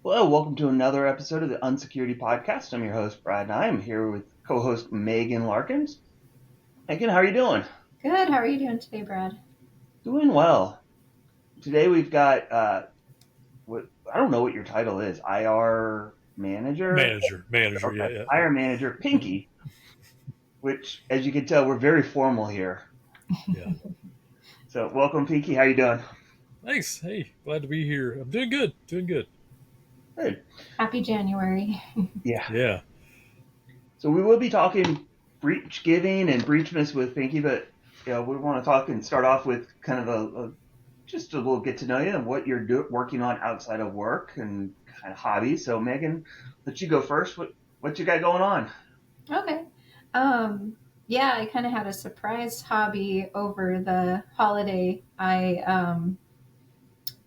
Hello, welcome to another episode of the Unsecurity podcast. I'm your host, Brad, and I'm here with co-host Megan Larkins. Megan, how are you doing? Good. How are you doing today, Brad? Doing well. Today we've got what I don't know what your title is. IR manager? Manager, Okay, yeah. IR manager Pinky, which as you can tell, we're very formal here. Yeah. So welcome, Pinky. How you doing? Thanks. Hey, glad to be here. I'm doing good. Doing good. Good. Happy January. Yeah. Yeah. So we will be talking breach giving and breachmas with Pinky, but we want to talk and start off with kind of a just a little get to know you and what you're working on outside of work and kind of hobbies. So Megan, let you go first. What you got going on? Okay. Yeah, I kind of had a surprise hobby over the holiday.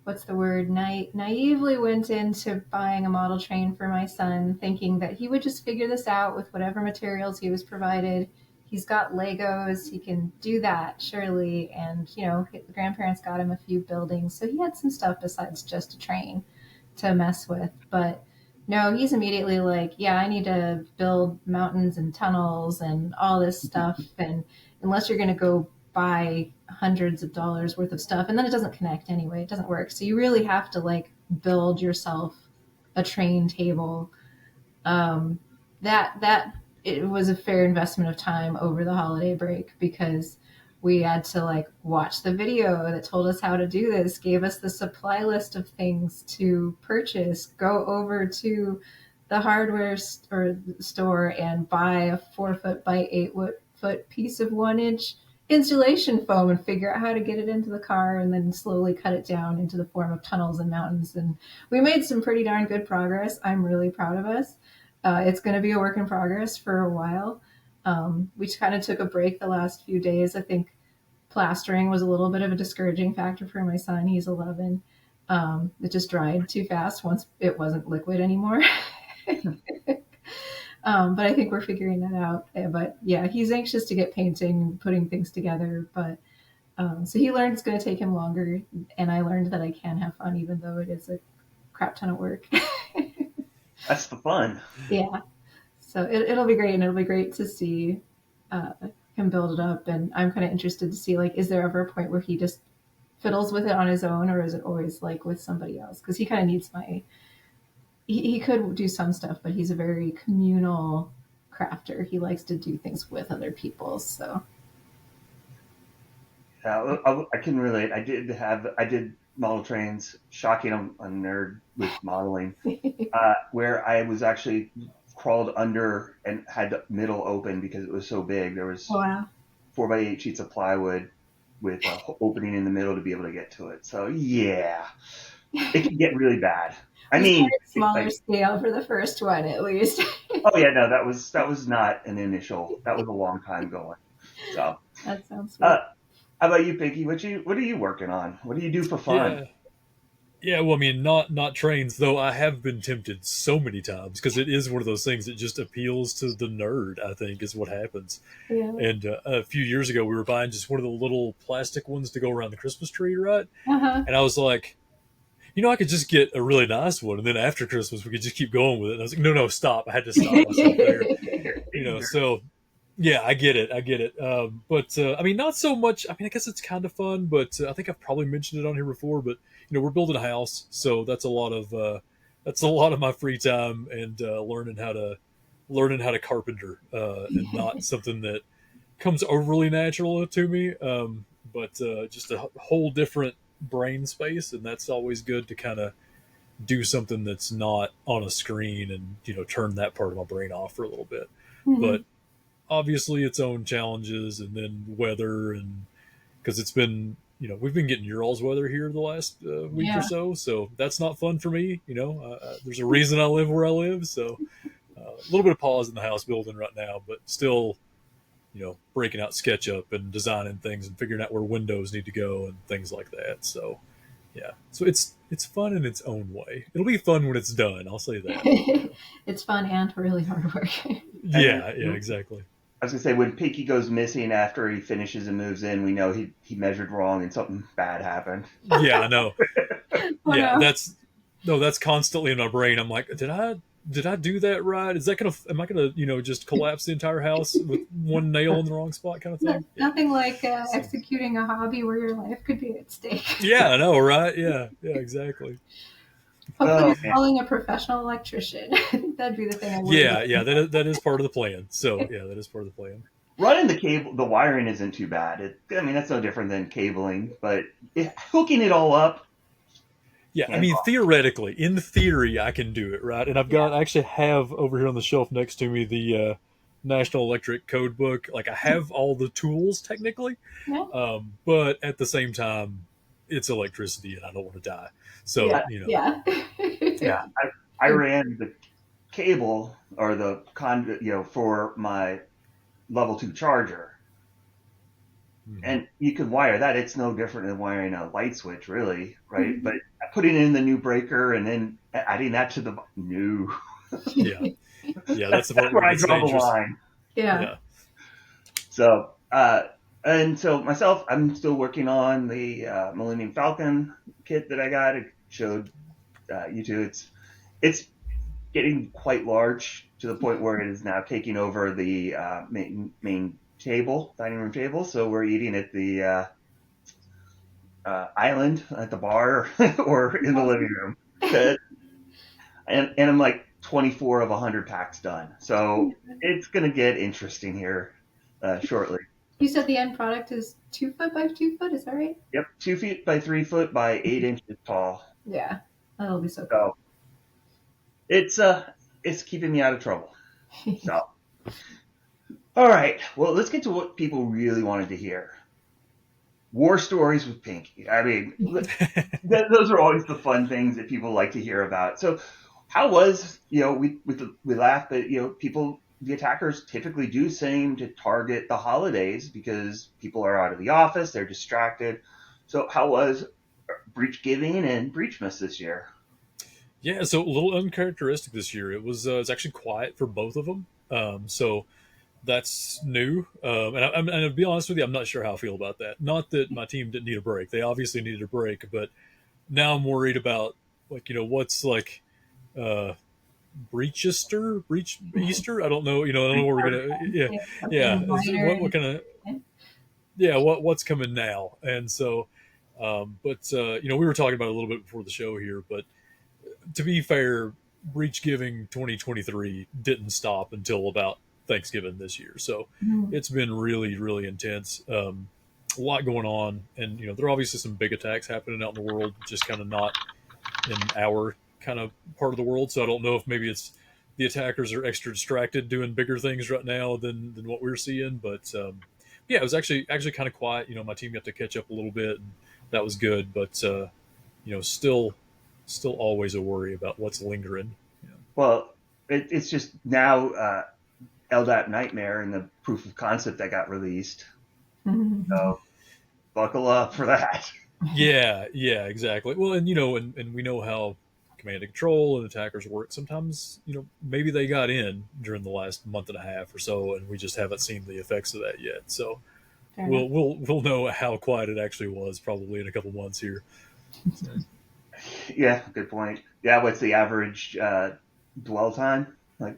What's the word? Naively went into buying a model train for my son, thinking that he would just figure this out with whatever materials he was provided. He's got Legos, he can do that, surely. And, the grandparents got him a few buildings. So he had some stuff besides just a train to mess with. But no, he's immediately like, yeah, I need to build mountains and tunnels and all this stuff. And unless you're going to go buy hundreds of dollars worth of stuff, and then it doesn't connect anyway, it doesn't work. So you really have to like build yourself a train table. That it was a fair investment of time over the holiday break because we had to like watch the video that told us how to do this, gave us the supply list of things to purchase, go over to the hardware store and buy a 4 foot by 8 foot piece of 1 inch insulation foam and figure out how to get it into the car and then slowly cut it down into the form of tunnels and mountains. And we made some pretty darn good progress. I'm really proud of us. It's going to be a work in progress for a while. We kind of took a break the last few days. I think plastering was a little bit of a discouraging factor for my son. He's 11. It just dried too fast once it wasn't liquid anymore. But I think we're figuring that out. But yeah, he's anxious to get painting and putting things together. But so he learned it's going to take him longer. And I learned that I can have fun even though it is a crap ton of work. That's the fun. Yeah. So it'll be great, and it'll be great to see uh, him build it up. And I'm kind of interested to see, like, is there ever a point where he just fiddles with it on his own, or is it always like with somebody else? Because he kind of needs my. He could do some stuff, but he's a very communal crafter. He likes to do things with other people. So I can relate. I did model trains. Shocking, I'm a nerd with modeling. Where I was actually crawled under and had the middle open because it was so big. There was wow. 4 by 8 sheets of plywood with an opening in the middle to be able to get to it. So yeah, it can get really bad. I We mean, started smaller scale for the first one, at least. oh yeah, no, that was not an initial. That was a long time going. So, That sounds uh, sweet. how about you, Pinky? What are you working on? What do you do for fun? Yeah. Yeah, well, I mean, not trains, though I have been tempted so many times because it is one of those things that just appeals to the nerd, I think, is what happens. Yeah. And a few years ago, we were buying just one of the little plastic ones to go around the Christmas tree, right? Uh-huh. And I was like, I could just get a really nice one, and then after Christmas, we could just keep going with it. And I was like, no, stop. I had to stop myself there. So yeah, I get it. I get it. But I mean, not so much. I mean, I guess it's kind of fun, but I think I've probably mentioned it on here before. But we're building a house, so that's a lot of my free time and learning how to carpenter, and not something that comes overly natural to me. But just a whole different brain space, and that's always good to kind of do something that's not on a screen and turn that part of my brain off for a little bit. Mhm. But obviously its own challenges, and then weather, and because it's been we've been getting your all's weather here the last week or Yeah. so that's not fun for me. There's a reason I live where I live, so a little bit of pause in the house building right now, but still breaking out SketchUp and designing things and figuring out where windows need to go and things like that. So yeah, so it's fun in its own way. It'll be fun when it's done, I'll say that. It's fun and really hard work. And Yeah, exactly. I was gonna say when Pinky goes missing after he finishes and moves in, we know he measured wrong and something bad happened. Yeah, I know. Oh Yeah, no. no, that's constantly in my brain. I'm like, did I do that right? Is that gonna am I gonna just collapse the entire house with one nail in the wrong spot kind of thing? Yeah. Nothing like So, executing a hobby where your life could be at stake. yeah, I know, right? Yeah, exactly. Hopefully, Oh you're man. calling a professional electrician. I think that'd be the thing I worry Yeah, about. that is part of the plan. So yeah, that is part of the plan. Running the wiring isn't too bad. I mean, that's no different than cabling, but hooking it all up, Yeah, I hands mean, off. theoretically, in theory, I can do it, right? And I actually have over here on the shelf next to me the National Electric Code Book. Like, I have all the tools technically, Yeah. but at the same time, it's electricity, and I don't want to die. So, Yeah, Yeah. yeah. I ran the cable or the conduit, for my level 2 charger, mhm. and you can wire that. It's no different than wiring a light switch, really, right? Mhm. But putting in the new breaker and then adding that to the new, Yeah, yeah, that's the that's part where where it I gets draw the dangerous. line. Yeah. Yeah. So, and so myself, I'm still working on the Millennium Falcon kit that I got. It showed you two. It's getting quite large to the point where it is now taking over the main table, dining room table. So we're eating at the island at the bar or in the living room. And I'm like 24 of 100 packs done. So it's going to get interesting here shortly. You said the end product is 2 foot by 2 foot. Is that right? Yep, 2 feet by 3 foot by 8 inches tall. Yeah. That'll be so cool. So it's keeping me out of trouble. So all right, well let's get to what people really wanted to hear. War stories with Pinky. I mean, those are always the fun things that people like to hear about. So how was we laugh, but the attackers typically do seem to target the holidays because people are out of the office, they're distracted. So how was breach giving and breachmas this year? Yeah, so a little uncharacteristic this year. It's actually quiet for both of them. So that's new. And to be honest with you, I'm not sure how I feel about that. Not that my team didn't need a break; they obviously needed a break. But now I'm worried about what's like uh, breach Easter. I don't know. I don't know where we're gonna. Yeah, Yeah, yeah. something minor. What kind of yeah what's coming now? And so, but we were talking about it a little bit before the show here, but to be fair, Breach Giving 2023 didn't stop until about Thanksgiving this year. So Mhm. it's been really, really intense. A lot going on. And, there are obviously some big attacks happening out in the world, just kind of not in our kind of part of the world. So I don't know if maybe it's the attackers are extra distracted doing bigger things right now than what we're seeing. But yeah, it was actually kind of quiet. My team got to catch up a little bit, and that was good. But still always a worry about what's lingering. Well, it's just now LDAP Nightmare and the proof of concept that got released. So buckle up for that. Yeah, exactly. Well, and we know how command and control and attackers work. Sometimes, maybe they got in during the last month and a half or so, and we just haven't seen the effects of that yet. So Fair enough. we'll know how quiet it actually was probably in a couple months here. So. Yeah, good point. Yeah, what's the average dwell time? Like,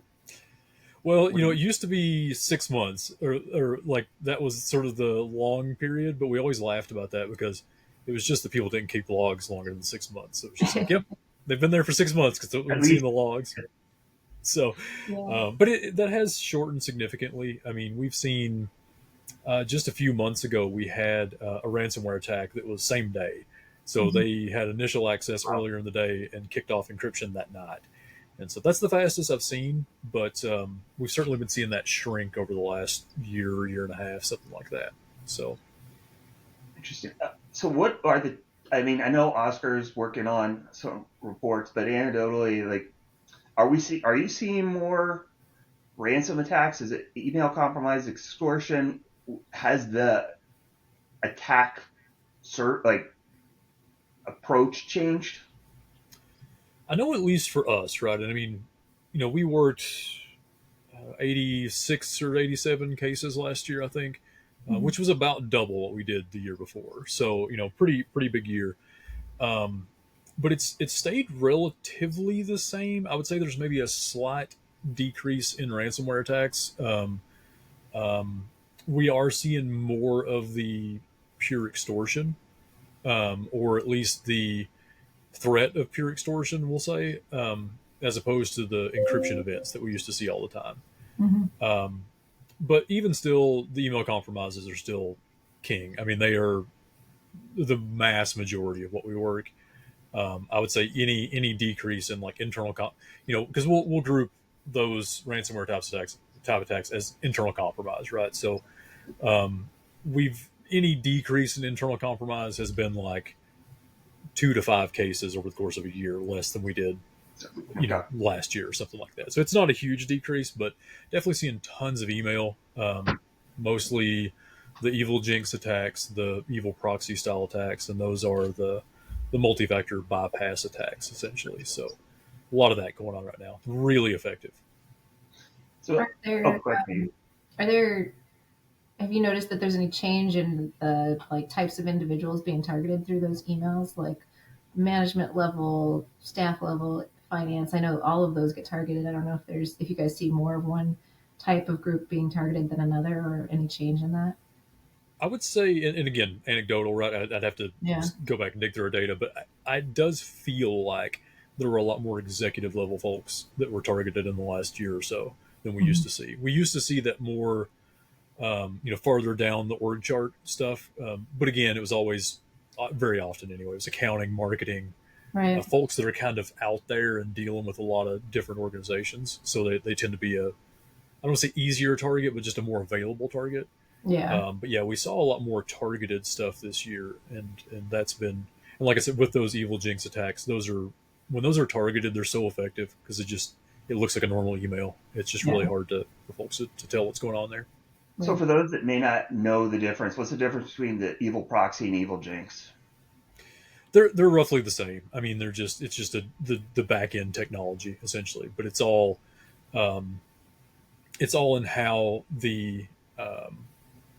Well, it used to be 6 months, or like that was sort of the long period, but we always laughed about that because it was just that people didn't keep logs longer than 6 months. So it was just like, yep, they've been there for 6 months because we at can see in least the logs. So, Yeah. but that has shortened significantly. I mean, we've seen just a few months ago we had a ransomware attack that was same day. So Mhm. they had initial access earlier in the day and kicked off encryption that night. And so that's the fastest I've seen, but we've certainly been seeing that shrink over the last year and a half, something like that. So, interesting. So what are the? I mean, I know Oscar's working on some reports, but anecdotally, like, are you seeing more ransom attacks? Is it email compromise, extortion? Has the attack like approach changed? I know at least for us, right? And I mean, we worked 86 or 87 cases last year, I think, Mhm. which was about double what we did the year before. So, pretty big year. Um, but it's stayed relatively the same. I would say there's maybe a slight decrease in ransomware attacks. Um, we are seeing more of the pure extortion, or at least the threat of pure extortion, we'll say, as opposed to the encryption events that we used to see all the time. Mm-hmm. But even still, the email compromises are still king. I mean, they are the mass majority of what we work. I would say any decrease in like internal, because we'll group those ransomware type attacks as internal compromise, right? So we've any decrease in internal compromise has been like 2 to 5 cases over the course of a year, less than we did, last year or something like that. So it's not a huge decrease, but definitely seeing tons of email, mostly the evil Jinx attacks, the evil proxy style attacks, and those are the multi-factor bypass attacks essentially. So a lot of that going on right now. Really effective. So, Are go ahead. there have you noticed that there's any change in the like types of individuals being targeted through those emails, like management level, staff level, finance? I know all of those get targeted. I don't know if you guys see more of one type of group being targeted than another, or any change in that. I would say, and again, anecdotal, right? I'd have to Yeah. go back and dig through our data, but it does feel like there were a lot more executive level folks that were targeted in the last year or so than we used to see. We used to see that more, farther down the org chart stuff. But again, it was always very often anyway. It was accounting, marketing, Right. folks that are kind of out there and dealing with a lot of different organizations. So they tend to be I don't want to say easier target, but just a more available target. Yeah. But yeah, we saw a lot more targeted stuff this year, and that's been, and like I said, with those evil Jinx attacks, when those are targeted, they're so effective because it looks like a normal email. It's just really Yeah. hard for folks to tell what's going on there. So for those that may not know the difference, what's the difference between the evil proxy and evil Jinx? They're roughly the same. I mean, it's just the back end technology essentially, but um, it's all in how the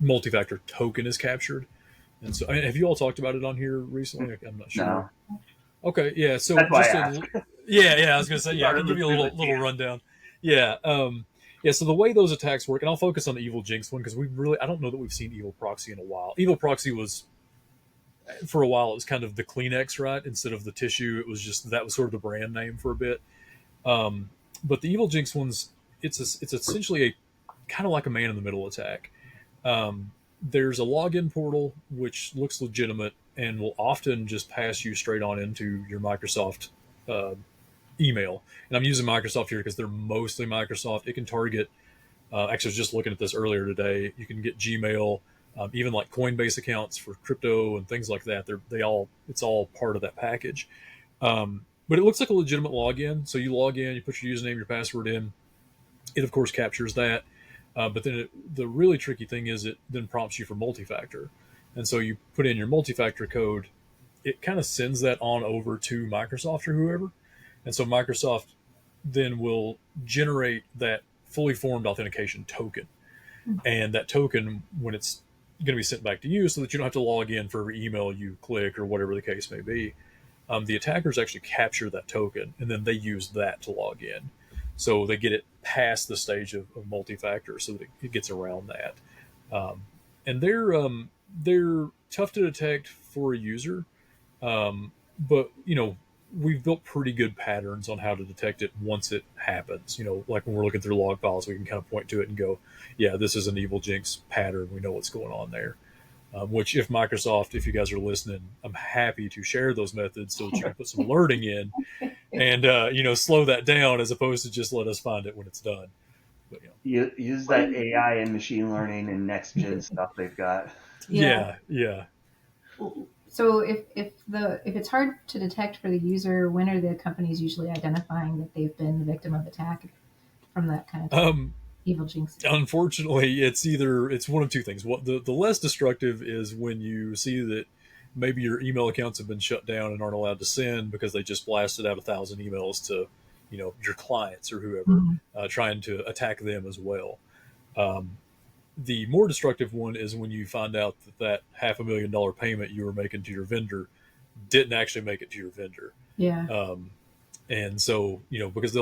multi-factor token is captured. And so, have you all talked about it on here recently? I'm not sure. No. Okay, yeah. So That's why I just asked. yeah. I was gonna say, yeah. I can give you a little rundown. Yeah, yeah. So the way those attacks work, and I'll focus on the evil Jinx one because I don't know that we've seen evil proxy in a while. Evil proxy was, for a while, it was kind of the Kleenex, right? Instead of the tissue, it was just that was sort of the brand name for a bit. Um, but the evil Jinx ones, it's essentially a kind of like a man in the middle attack. There's a login portal which looks legitimate and will often just pass you straight on into your Microsoft email. And I'm using Microsoft here because they're mostly Microsoft. It can target. Actually, I was just looking at this earlier today. You can get Gmail, even like Coinbase accounts for crypto and things like that. It's all part of that package. But it looks like a legitimate login. So you log in, you put your username, your password in. It of course captures that. But then the really tricky thing is it then prompts you for multi-factor. And so you put in your multi-factor code, it kind of sends that on over to Microsoft or whoever. And so Microsoft then will generate that fully formed authentication token. And that token, when it's going to be sent back to you so that you don't have to log in for every email you click or whatever the case may be, the attackers actually capture that token and then they use that to log in. So they get it past the stage of multi-factor so that it gets around that. And they're tough to detect for a user. But we've built pretty good patterns on how to detect it once it happens. Like when we're looking through log files, we can kind of point to it and go, yeah, this is an evil Jinx pattern. We know what's going on there. Which, if Microsoft, if you guys are listening, I'm happy to share those methods so that you can put some alerting in and slow that down as opposed to just let us find it when it's done. But, Use that AI and machine learning and next gen stuff they've got. Yeah. So if it's hard to detect for the user, when are the companies usually identifying that they've been the victim of attack from that kind of evil Jinx? Unfortunately, it's one of two things. What the less destructive is when you see that maybe your email accounts have been shut down and aren't allowed to send because they just blasted out 1,000 emails to your clients or whoever, trying to attack them as well. The more destructive one is when you find out that $500,000 payment you were making to your vendor didn't actually make it to your vendor. Yeah. And so, because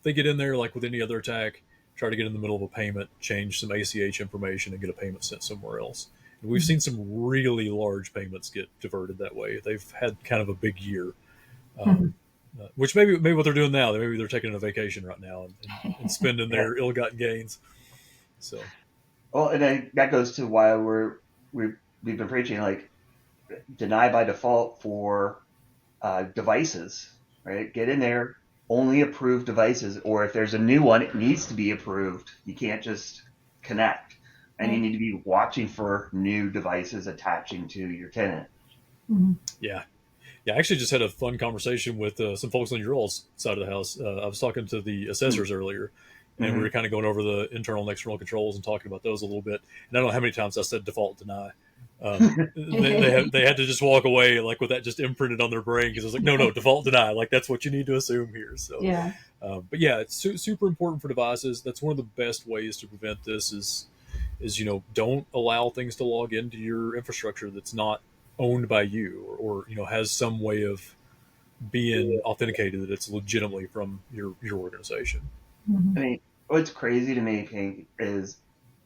they get in there like with any other attack, try to get in the middle of a payment, change some ACH information, and get a payment sent somewhere else. And we've seen some really large payments get diverted that way. They've had kind of a big year, which maybe what they're doing now. Maybe they're taking a vacation right now and spending their ill-gotten gains. So, well, and then that goes to why we've been preaching like deny by default for devices, right? Get in there, only approve devices, or if there's a new one, it needs to be approved. You can't just connect, and you need to be watching for new devices attaching to your tenant. Yeah. I actually just had a fun conversation with some folks on your all's side of the house. I was talking to the assessors earlier, and we were kind of going over the internal and external controls and talking about those a little bit. And I don't know how many times I said default deny. They had to just walk away like with that just imprinted on their brain, because I was like, no, default deny, like that's what you need to assume here. So Yeah. But yeah, it's super important for devices. That's one of the best ways to prevent this is don't allow things to log into your infrastructure that's not owned by you, or has some way of being authenticated that it's legitimately from your organization. I mean, what's crazy to me, Pink, is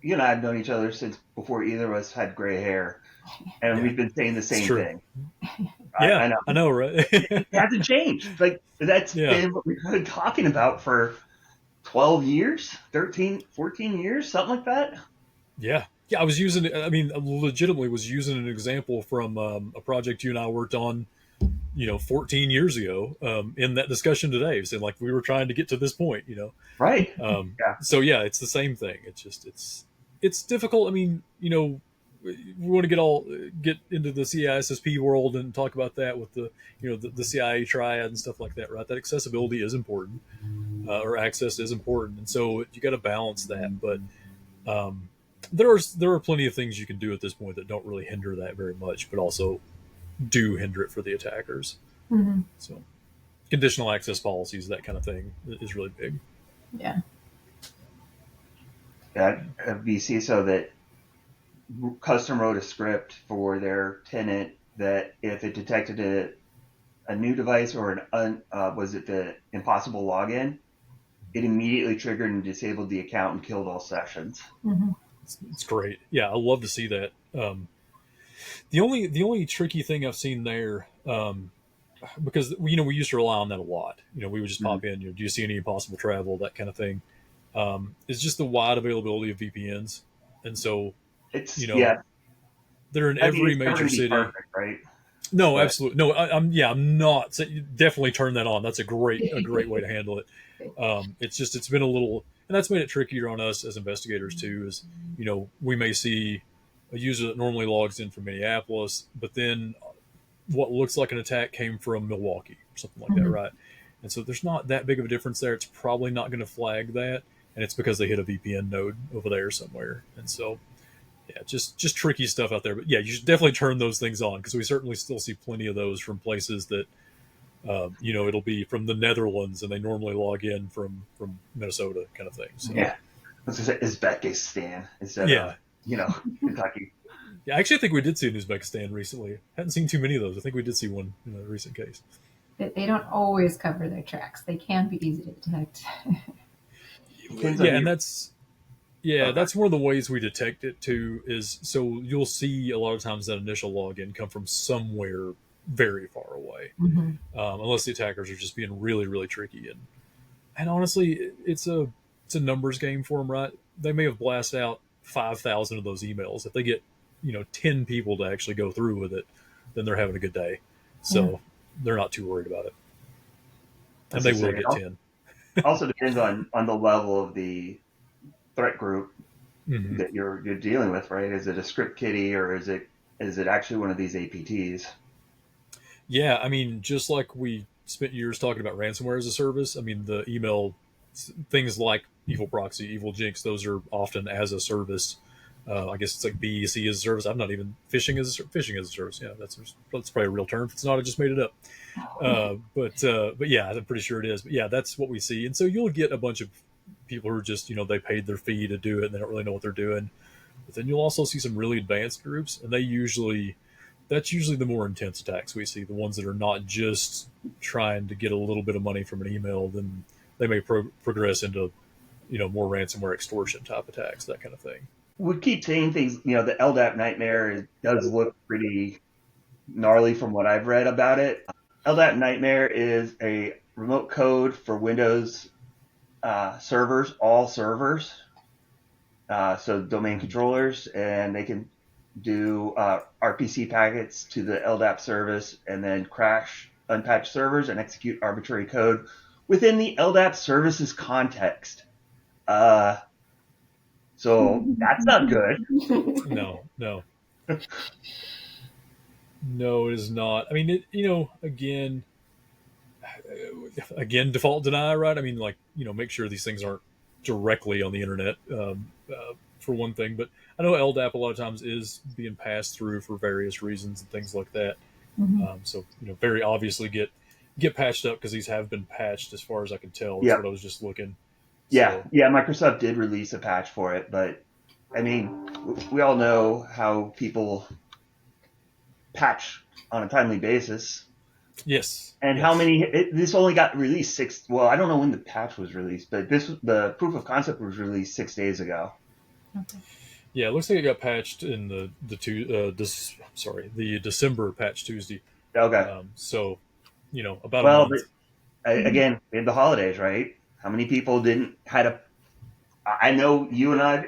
you and I have known each other since before either of us had gray hair, and we've been saying the same thing. Yeah, I know, right? It hasn't changed. Like that's been what we've been talking about for 12 years, 13, 14 years, something like that. Yeah, I was legitimately was using an example from a project you and I worked on, 14 years ago, in that discussion today, saying like we were trying to get to this point, Right. So yeah, it's the same thing. It's just, it's difficult. I mean, we want to get into the CISSP world and talk about that with the CIA triad and stuff like that, right? That accessibility is important, or access is important. And so you got to balance that. But, there are plenty of things you can do at this point that don't really hinder that very much, but also do hinder it for the attackers. So conditional access policies, that kind of thing is really big. Yeah. At VC, so that custom wrote a script for their tenant that if it detected a new device or was it the impossible login, it immediately triggered and disabled the account and killed all sessions. It's great. Yeah, I love to see that. The only tricky thing I've seen there, because we used to rely on that a lot. We would just pop in, do you see any possible travel, that kind of thing. Is just the wide availability of VPNs, and so it's they're in every major city. Perfect, right? No, absolutely no. I'm not. Definitely turn that on. That's a great way to handle it. It's been a little, and that's made it trickier on us as investigators too. Is we may see a user that normally logs in from Minneapolis, but then what looks like an attack came from Milwaukee or something like that, right? And so there's not that big of a difference there. It's probably not going to flag that, and it's because they hit a VPN node over there somewhere. And so, yeah, just tricky stuff out there. But yeah, you should definitely turn those things on, because we certainly still see plenty of those from places that, it'll be from the Netherlands and they normally log in from Minnesota, kind of thing. So, yeah, Uzbekistan instead of Kentucky. Yeah, I actually think we did see in Uzbekistan recently. Hadn't seen too many of those. I think we did see one in a recent case. They don't always cover their tracks. They can be easy to detect. Yeah, and that's one of the ways we detect it too. Is so you'll see a lot of times that initial login come from somewhere very far away, unless the attackers are just being really, really tricky. And honestly, it's a numbers game for them, right? They may have blasted out 5,000 of those emails. If they get 10 people to actually go through with it, then they're having a good day. So they're not too worried about it. And they will get 10. Also depends on the level of the threat group that you're dealing with, right? Is it a script kiddie, or is it actually one of these APTs? Yeah, I mean, just like we spent years talking about ransomware as a service, I mean, the email things like Evil Proxy, Evil Jinx, those are often as a service. I guess it's like BEC as a service. I'm not even phishing as a service. Yeah, that's probably a real term. If it's not, I just made it up. But yeah, I'm pretty sure it is. But yeah, that's what we see. And so you'll get a bunch of people who are just, they paid their fee to do it and they don't really know what they're doing. But then you'll also see some really advanced groups, and they that's usually the more intense attacks we see, the ones that are not just trying to get a little bit of money from an email. Then they may progress into, more ransomware extortion type attacks, that kind of thing. We keep saying things, the LDAP nightmare does look pretty gnarly from what I've read about it. LDAP nightmare is a remote code for Windows servers, all servers, so domain controllers, and they can do RPC packets to the LDAP service and then crash unpatched servers and execute arbitrary code within the LDAP services context. So that's not good. No. No, it is not. I mean, again, default deny, right? I mean, make sure these things aren't directly on the internet, for one thing. But I know LDAP a lot of times is being passed through for various reasons and things like that. Mm-hmm. So, very obviously get patched up, because these have been patched as far as I can tell. That's what I was just looking. Yeah, Microsoft did release a patch for it, but I mean, we all know how people patch on a timely basis. Yes. And how many? This only got released Well, I don't know when the patch was released, but the proof of concept was released 6 days ago. Okay. Yeah, it looks like it got patched in the December patch Tuesday. Okay. So, about a month. But again, we had the holidays, right? How many people I know you and I,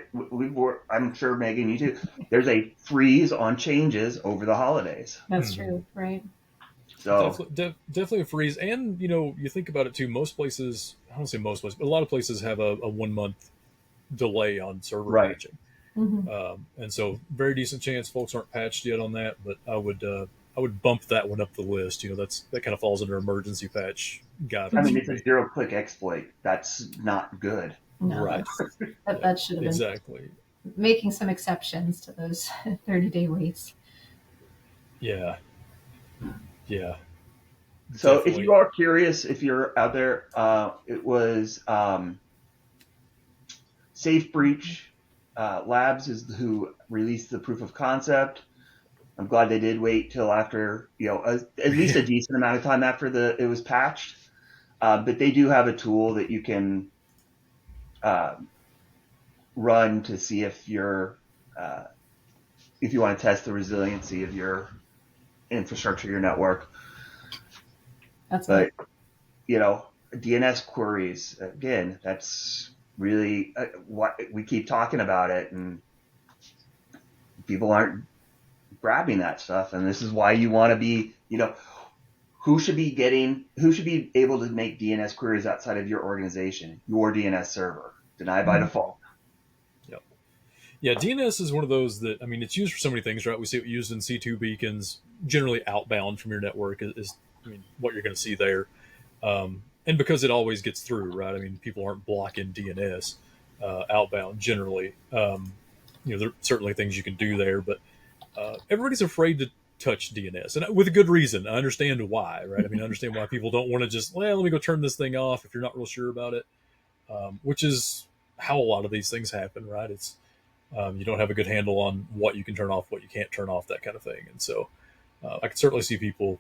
I'm sure Megan, you too. There's a freeze on changes over the holidays. That's true, right? So definitely a freeze. And, you think about it too, most places, I don't say most places, but a lot of places have a 1 month delay on server patching. Mm-hmm. And so very decent chance folks aren't patched yet on that, but I would bump that one up the list. That kind of falls under emergency patch guidance. I mean, it's a 0-click exploit. That's not good. No, right. That should have been exactly making some exceptions to those 30-day waits. Yeah. So definitely. If you are curious, if you're out there, it was Safe Breach Labs is who released the proof of concept. I'm glad they did wait till after, at least a decent amount of time after it was patched. But they do have a tool that you can run to see if you want to test the resiliency of your infrastructure, your network. But DNS queries, again, that's really what we keep talking about it, and people aren't grabbing that stuff. And this is why you want to be, who should be able to make DNS queries outside of your organization, your DNS server, deny by default. Yep. Yeah, DNS is one of those that, I mean, it's used for so many things, right? We see it used in C2 beacons, generally outbound from your network is what you're going to see there. And because it always gets through, right? I mean, people aren't blocking DNS outbound generally. There are certainly things you can do there, but everybody's afraid to touch DNS, and with a good reason. I understand why, right? I mean, I understand why people don't want to just, let me go turn this thing off if you're not real sure about it, which is how a lot of these things happen, right? It's you don't have a good handle on what you can turn off, what you can't turn off, that kind of thing. And so I can certainly see people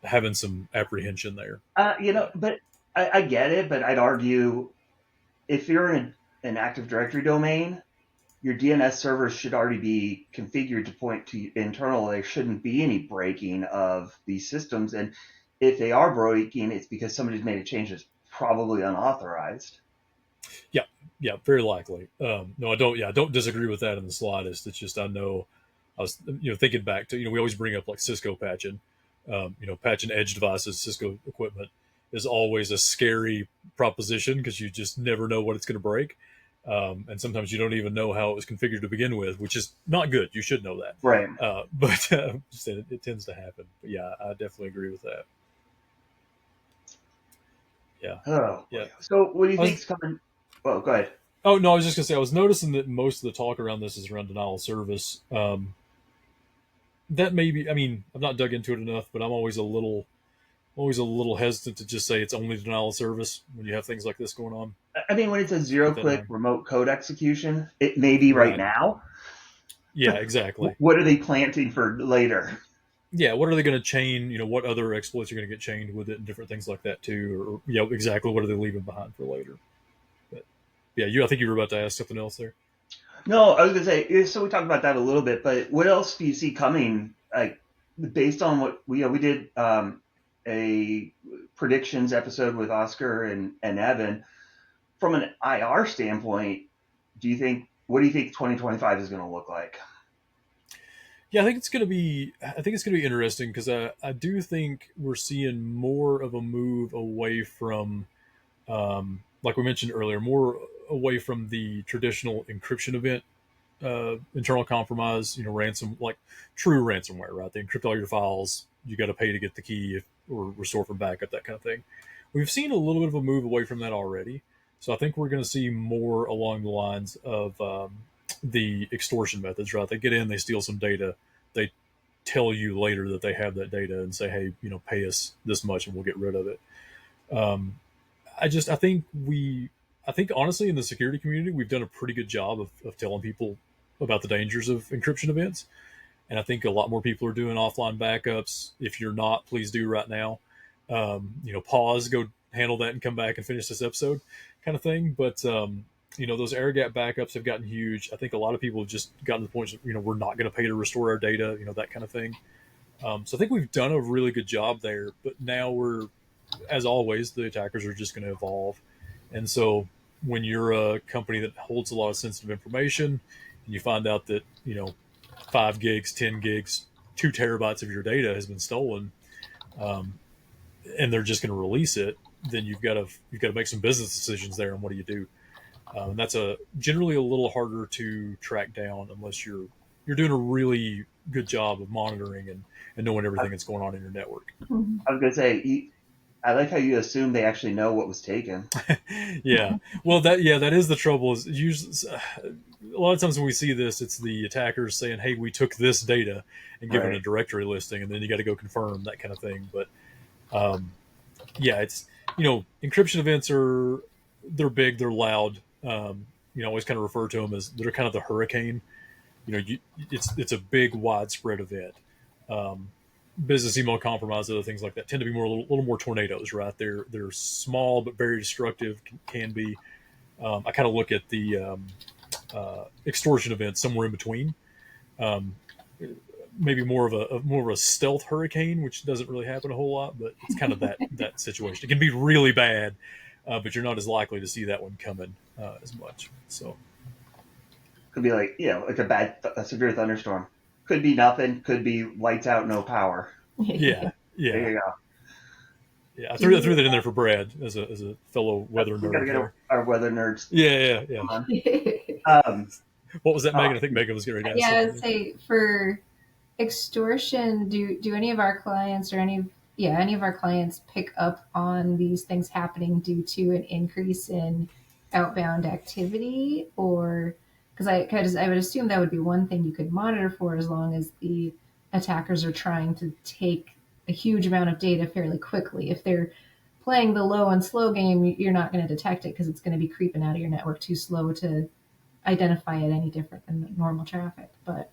having some apprehension there. But I get it, but I'd argue if you're in an Active Directory domain, your DNS servers should already be configured to point to internal. There shouldn't be any breaking of these systems. And if they are breaking, it's because somebody's made a change that's probably unauthorized. Yeah, very likely. No, I don't. Yeah, I don't disagree with that in the slightest. It's just I was thinking back to we always bring up like Cisco patching. Patching edge devices, Cisco equipment is always a scary proposition because you just never know what it's going to break. And sometimes you don't even know how it was configured to begin with, which is not good. You should know that. Right. But it tends to happen. But yeah, I definitely agree with that. Yeah. Oh, yeah. So what do you think's coming? Well, go ahead. Oh, no, I was just going to say, I was noticing that most of the talk around this is around denial of service. That may be, I mean, I've not dug into it enough, but I'm always a little hesitant to just say it's only denial of service when you have things like this going on. I mean, when it's a 0-click remote code execution, it may be right now. Yeah, exactly. What are they planting for later? Yeah, what are they going to chain? What other exploits are going to get chained with it, and different things like that too. Or yeah, exactly. What are they leaving behind for later? But yeah, I think you were about to ask something else there. No, I was gonna say. So we talked about that a little bit, but what else do you see coming? Like based on what we did a predictions episode with Oscar and Evan. From an IR standpoint, what do you think 2025 is going to look like? Yeah, I think it's going to be. I think it's going to be interesting because I do think we're seeing more of a move away from, like we mentioned earlier, more away from the traditional encryption event, internal compromise. Ransom, like true ransomware, right? They encrypt all your files. You got to pay to get the key or restore from backup, that kind of thing. We've seen a little bit of a move away from that already. So I think we're going to see more along the lines of the extortion methods, right? They get in, they steal some data, they tell you later that they have that data and say, hey, pay us this much and we'll get rid of it. Um, I think honestly in the security community, we've done a pretty good job of telling people about the dangers of encryption events. And I think a lot more people are doing offline backups. If you're not, please do right now. Pause, go handle that and come back and finish this episode kind of thing. But, those air gap backups have gotten huge. I think a lot of people have just gotten to the point, we're not going to pay to restore our data, that kind of thing. So I think we've done a really good job there, but now as always, the attackers are just going to evolve. And so when you're a company that holds a lot of sensitive information and you find out that, 5 gigs, 10 gigs, 2 terabytes of your data has been stolen, and they're just going to release it, then you've got to make some business decisions there. And what do you do? And that's generally a little harder to track down unless you're doing a really good job of monitoring and knowing everything that's going on in your network. I was gonna say, I like how you assume they actually know what was taken. Yeah, well, that is the trouble. Is usually a lot of times when we see this, it's the attackers saying, "Hey, we took this data," and giving Right. a directory listing, and then you got to go confirm that kind of thing. But yeah, it's encryption events they're big, they're loud. I always kind of refer to them as they're kind of the hurricane. It's a big, widespread event. Business email compromise, other things like that tend to be more a little more tornadoes, right? They're small but very destructive. Can be. I kind of look at the extortion event somewhere in between. Maybe more of a stealth hurricane, which doesn't really happen a whole lot, but it's kind of that situation. It can be really bad, but you're not as likely to see that one coming as much. So Could be like like a severe thunderstorm. Could be nothing. Could be lights out, no power. yeah, There you go. yeah. I threw that in there for Brad as a fellow weather We gotta nerd get there. our weather nerds Yeah. on. What was that, Megan? I think Megan was getting ready to ask Yeah, I something. would say for extortion, do any of our clients or any of our clients pick up on these things happening due to an increase in outbound activity? Or because I would assume that would be one thing you could monitor for, as long as the attackers are trying to take a huge amount of data fairly quickly. If they're playing the low and slow game, you're not going to detect it because it's going to be creeping out of your network too slow to identify it any different than normal traffic. But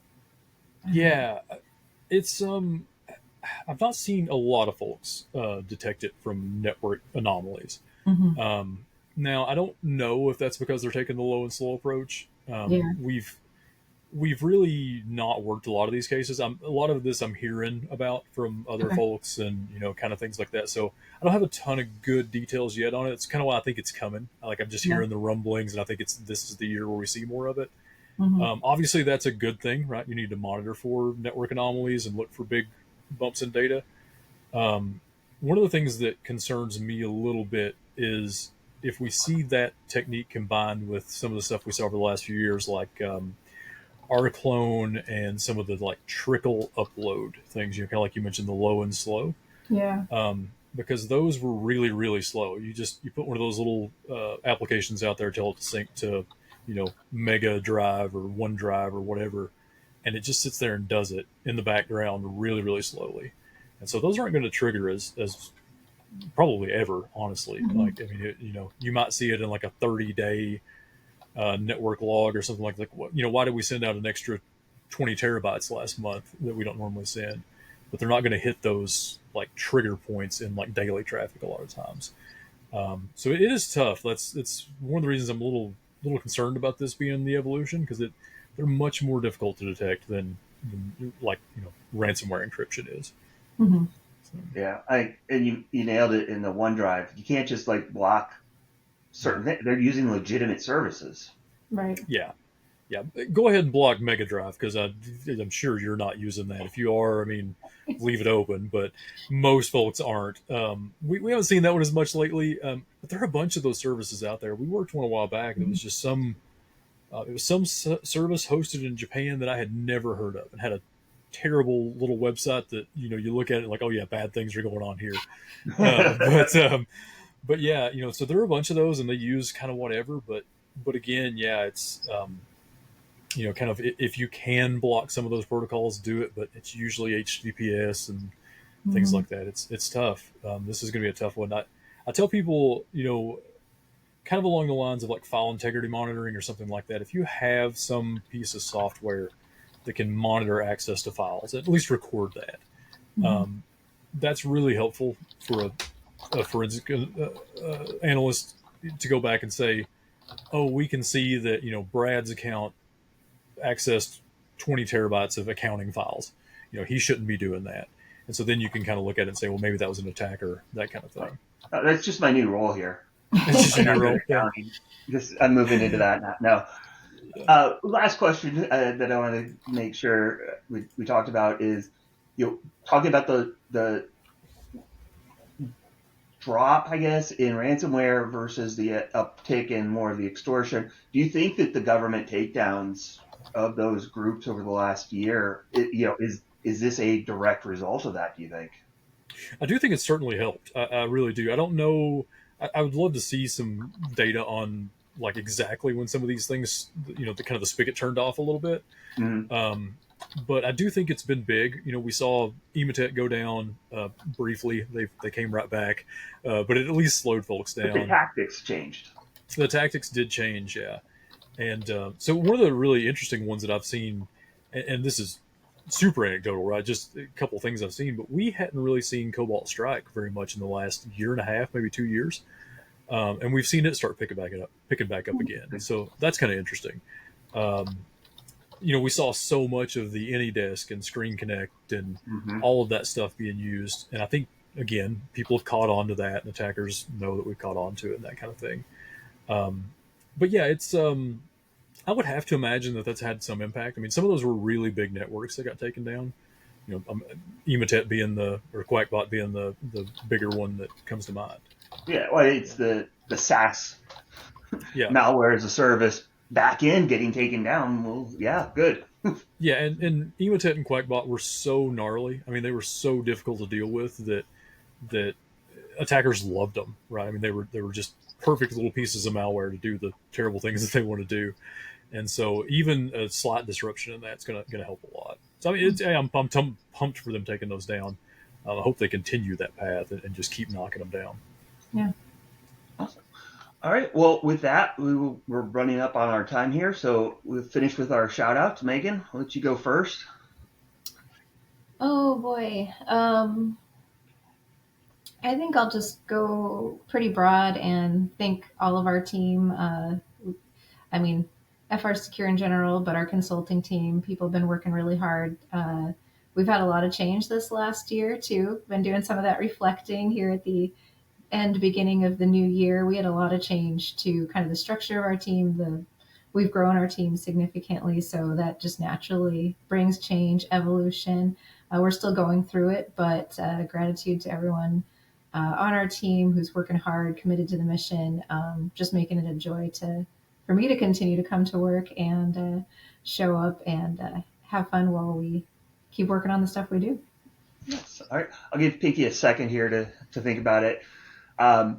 Yeah, it's I've not seen a lot of folks detect it from network anomalies. Mhm. Now I don't know if that's because they're taking the low and slow approach. Yeah. We've really not worked a lot of these cases. A lot of this I'm hearing about from other Okay. folks, and kind of things like that. So I don't have a ton of good details yet on it. It's kind of why I think it's coming. Like, I'm just Yeah. hearing the rumblings, and I think this is the year where we see more of it. Mhm. Obviously, that's a good thing, right? You need to monitor for network anomalies and look for big bumps in data. Um, One of the things that concerns me a little bit is if we see that technique combined with some of the stuff we saw over the last few years, like R clone and some of the like trickle upload things, kind of like you mentioned, the low and slow. Yeah. Because those were really, really slow. You put one of those little applications out there, tell it to sync to Mega Drive or OneDrive or whatever, and it just sits there and does it in the background really, really slowly. And so those aren't going to trigger as probably ever, honestly. Mhm. Like, I mean, you might see it in like a 30-day network log or something like that. Why did we send out an extra 20 terabytes last month that we don't normally send, but they're not going to hit those like trigger points in like daily traffic a lot of times. So it is tough. It's one of the reasons I'm a little concerned about this being the evolution, because they're much more difficult to detect than like ransomware encryption is. Mm-hmm. So, Yeah, and you nailed it in the OneDrive. You can't just like block certain things. They're using legitimate services. Right. yeah, yeah. Go ahead and block Mega Drive, because I'm sure you're not using that. If you are, I mean, leave it open. But most folks aren't. We haven't seen that one as much lately. But there are a bunch of those services out there. We worked one a while back. It was just some. It was some service hosted in Japan that I had never heard of, and had a terrible little website that you look at it like, oh yeah, bad things are going on here. But yeah, so there are a bunch of those, and they use kind of whatever. But again, yeah, it's kind of, if you can block some of those protocols, do it. But it's usually HTTPS and things Mm-hmm. like that. It's tough. This is going to be a tough one. I tell people, kind of along the lines of like file integrity monitoring or something like that. If you have some piece of software that can monitor access to files, at least record that. Mm-hmm. That's really helpful for a forensic analyst to go back and say, oh, we can see that Brad's account accessed 20 terabytes of accounting files. He shouldn't be doing that. And so then you can kind of look at it and say, well, maybe that was an attacker, that kind of thing. That's just my new role here. It's just your new role. Yeah. I'm moving into that now. Last question that I want to make sure we talked about is, talking about the drop, I guess, in ransomware versus the uptick in more of the extortion. Do you think that the government takedowns of those groups over the last year, is this a direct result of that, do you think? I do think it's certainly helped. I really do. I don't know. I would love to see some data on like exactly when some of these things, the kind of the spigot turned off a little bit. Mm-hmm. But I do think it's been big. We saw Emotet go down briefly. They came right back, but it at least slowed folks down. But the tactics changed. The tactics did change, yeah. And so one of the really interesting ones that I've seen, and this is super anecdotal, right? Just a couple of things I've seen, but we hadn't really seen Cobalt Strike very much in the last year and a half, maybe 2 years. And we've seen it start picking back up again. So that's kind of interesting. We saw so much of the AnyDesk and Screen Connect and all of that stuff being used. And I think, again, people have caught on to that, and attackers know that we've caught on to it and that kind of thing. But yeah, it's I would have to imagine that that's had some impact. I mean, some of those were really big networks that got taken down. Emotet being or Quackbot being the bigger one that comes to mind. Yeah, well, it's the SaaS malware as a service back end getting taken down. Well, yeah, good. Yeah, and Emotet and Quackbot were so gnarly. I mean, they were so difficult to deal with that attackers loved them, right? I mean, they were just perfect little pieces of malware to do the terrible things that they want to do. And so even a slight disruption in that's going to help a lot. So I mean, I'm pumped for them taking those down. I hope they continue that path and just keep knocking them down. Yeah. Awesome. All right. Well, with that, we're running up on our time here, so we'll finish with our shout outs. Megan, I'll let you go first. Oh boy. I think I'll just go pretty broad and thank all of our team. I mean, FRSecure in general, but our consulting team, people have been working really hard. We've had a lot of change this last year too. Been doing some of that reflecting here at the beginning of the new year. We had a lot of change to kind of the structure of our team. We've grown our team significantly, so that just naturally brings change, evolution. We're still going through it, but gratitude to everyone on our team who's working hard, committed to the mission, just making it a joy for me to continue to come to work and show up and have fun while we keep working on the stuff we do. Yes. All right. I'll give Pinky a second here to think about it. I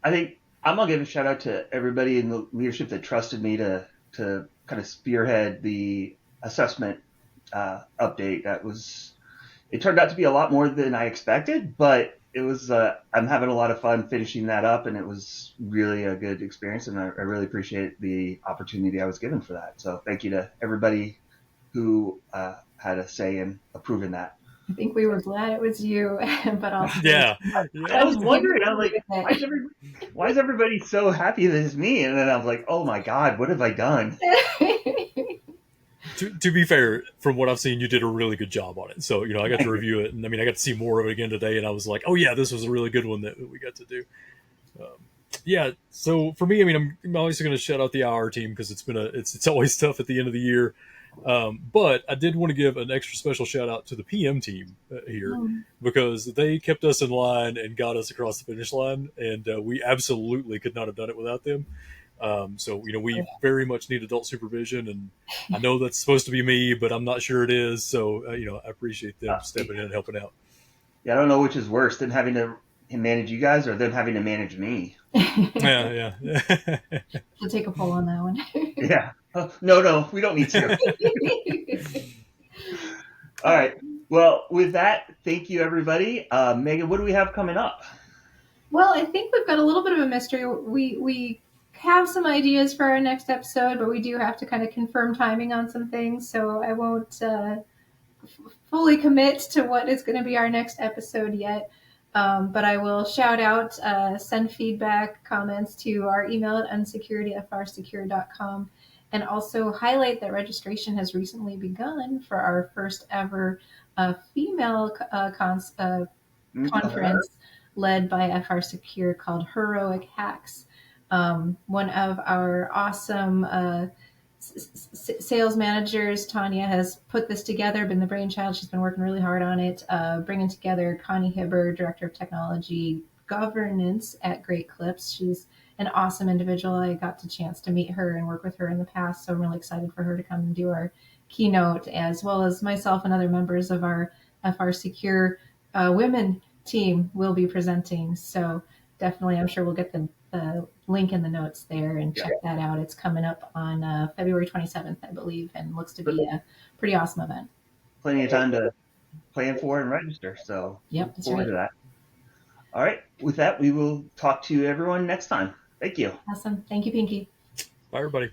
think I'm going to give a shout out to everybody in the leadership that trusted me to kind of spearhead the assessment update. It turned out to be a lot more than I expected, but it was, I'm having a lot of fun finishing that up, and it was really a good experience, and I really appreciate the opportunity I was given for that. So thank you to everybody who had a say in approving that. I think we were glad it was you, but also Yeah. I was wondering, I was like, why is everybody so happy that it's me? And then I was like, oh my God, what have I done? To be fair, from what I've seen, you did a really good job on it. So, I got to review it, and I got to see more of it again today, and I was like, oh yeah, this was a really good one that we got to do. Yeah. So for me, I'm obviously going to shout out the IR team because it's always tough at the end of the year. But I did want to give an extra special shout out to the PM team here because they kept us in line and got us across the finish line, and we absolutely could not have done it without them. So we very much need adult supervision, and I know that's supposed to be me, but I'm not sure it is. So I appreciate them stepping in and helping out. Yeah, I don't know which is worse, them having to manage you guys or them having to manage me. Yeah. We'll take a poll on that one. Yeah. No, we don't need to. All right. Well, with that, thank you, everybody. Megan, what do we have coming up? Well, I think we've got a little bit of a mystery. We have some ideas for our next episode, but we do have to kind of confirm timing on some things. So I won't fully commit to what is going to be our next episode yet. But I will shout out, send feedback, comments to our email at unsecurity@FRSecure.com, and also highlight that registration has recently begun for our first ever female conference led by FRSecure called Heroic Hacks. One of our awesome sales managers, Tanya, has put this together, been the brainchild. She's been working really hard on it, bringing together Connie Hibber, Director of Technology Governance at Great Clips. She's an awesome individual. I got the chance to meet her and work with her in the past, so I'm really excited for her to come and do our keynote, as well as myself and other members of our FRSecure women team will be presenting. So definitely, I'm sure we'll get the link in the notes there and check that out. It's coming up on February 27th, I believe, and looks to be a pretty awesome event. Plenty of time to plan for and register. So yep, look forward to that. All right. With that, we will talk to everyone next time. Thank you. Awesome. Thank you, Pinky. Bye, everybody.